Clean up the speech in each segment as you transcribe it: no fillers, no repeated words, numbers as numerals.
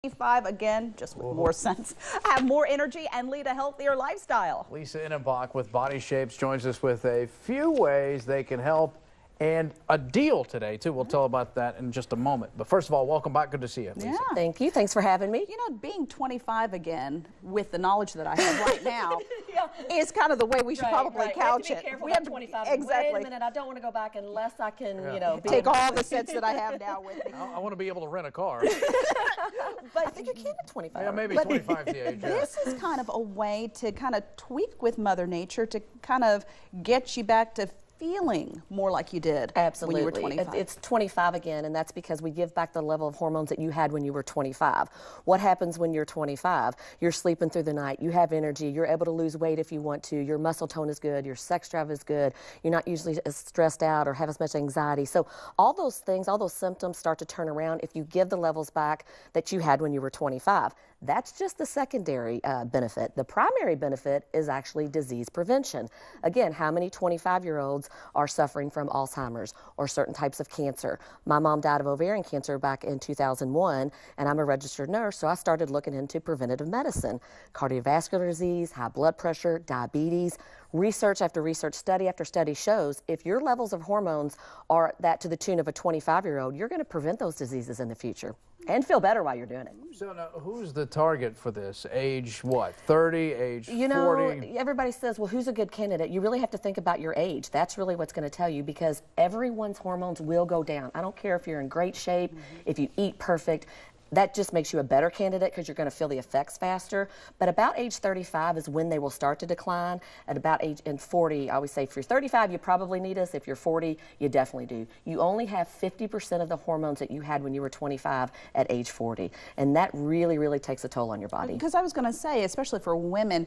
25 again, just with more sense, have more energy, and lead a healthier lifestyle. Lisa Innenbach with Body Shapes joins us with a few ways they can help and a deal today, too. We'll tell about that in just a moment. But first of all, welcome back. Good to see you, Lisa. Yeah. Thank you. Thanks for having me. You know, being 25 again, with the knowledge that I have right now, is kind of the way we should probably couch it. We have 25. Exactly. Wait a minute, I don't want to go back unless I can, take all the sets that I have now with me. I want to be able to rent a car. But I think you can at 25. Yeah, maybe 25 is the age. This is kind of a way to kind of tweak with Mother Nature to kind of get you back to feeling more like you did when you were 25. It's 25 again, and that's because we give back the level of hormones that you had when you were 25. What happens when you're 25? You're sleeping through the night, you have energy, you're able to lose weight if you want to, your muscle tone is good, your sex drive is good, you're not usually as stressed out or have as much anxiety. So all those things, all those symptoms start to turn around if you give the levels back that you had when you were 25. That's just the secondary benefit. The primary benefit is actually disease prevention. Again, how many 25-year-olds are suffering from Alzheimer's or certain types of cancer? My mom died of ovarian cancer back in 2001, and I'm a registered nurse, so I started looking into preventative medicine, cardiovascular disease, high blood pressure, diabetes. Research after research, study after study shows if your levels of hormones are that to the tune of a 25-year-old, you're going to prevent those diseases in the future and feel better while you're doing it. So now, who's the target for this? Age what? 30? Age 40? You know, everybody says, well, who's a good candidate? You really have to think about your age. That's really what's going to tell you, because everyone's hormones will go down. I don't care if you're in great shape, if you eat perfect. That just makes you a better candidate because you're going to feel the effects faster. But about age 35 is when they will start to decline. At about age 40, I always say if you're 35, you probably need us. If you're 40, you definitely do. You only have 50% of the hormones that you had when you were 25 at age 40. And that really, really takes a toll on your body. Because I was going to say, especially for women,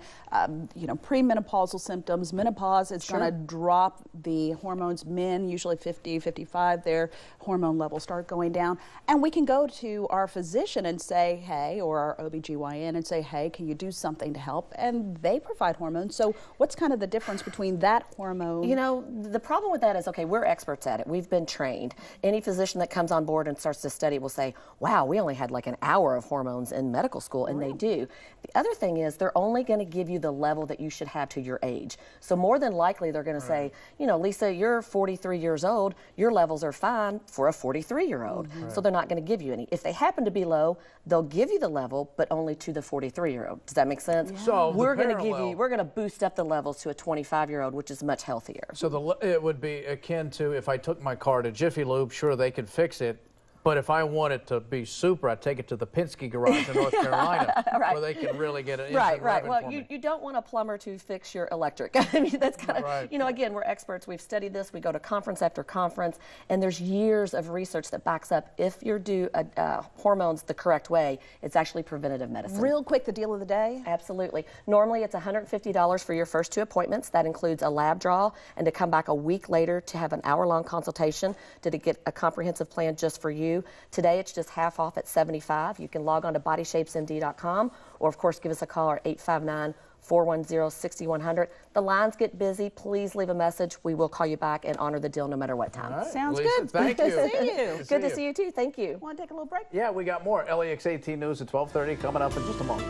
you know, premenopausal symptoms, menopause, it's going to drop the hormones. Men, usually 50, 55, their hormone levels start going down. And we can go to our physician and say, hey, or our OBGYN and say, hey, can you do something to help? And they provide hormones. So what's kind of the difference between that hormone? You know, the problem with that is, okay, we're experts at it. We've been trained. Any physician that comes on board and starts to study will say, wow, we only had like an hour of hormones in medical school, and they do. The other thing is they're only going to give you the level that you should have to your age. So more than likely they're going to say, you know, Lisa, you're 43 years old, your levels are fine for a 43-year-old. So they're not going to give you any. If they happen to be low, they'll give you the level, but only to the 43-year-old. Does that make sense? Yeah. So we're going to boost up the levels to a 25-year-old, which is much healthier. So it would be akin to if I took my car to Jiffy Lube, sure, they could fix it. But if I want it to be super, I'd take it to the Penske garage in North Carolina, where they can really get an instant Right. Well, for me. you don't want a plumber to fix your electric. I mean, that's kind of, you know, again, we're experts. We've studied this. We go to conference after conference, and there's years of research that backs up if you do hormones the correct way, it's actually preventative medicine. Real quick, the deal of the day? Absolutely. Normally, it's $150 for your first 2 appointments. That includes a lab draw, and to come back a week later to have an hour-long consultation to get a comprehensive plan just for you. Today, it's just half off at $75. You can log on to bodyshapesmd.com, or of course, give us a call at 859-410-6100. The lines get busy. Please leave a message. We will call you back and honor the deal no matter what time. Sounds Lisa, good. Thank you. Good to see you. Good to see you too. Thank you. Want to take a little break? Yeah, we got more LEX18 news at 12:30 coming up in just a moment.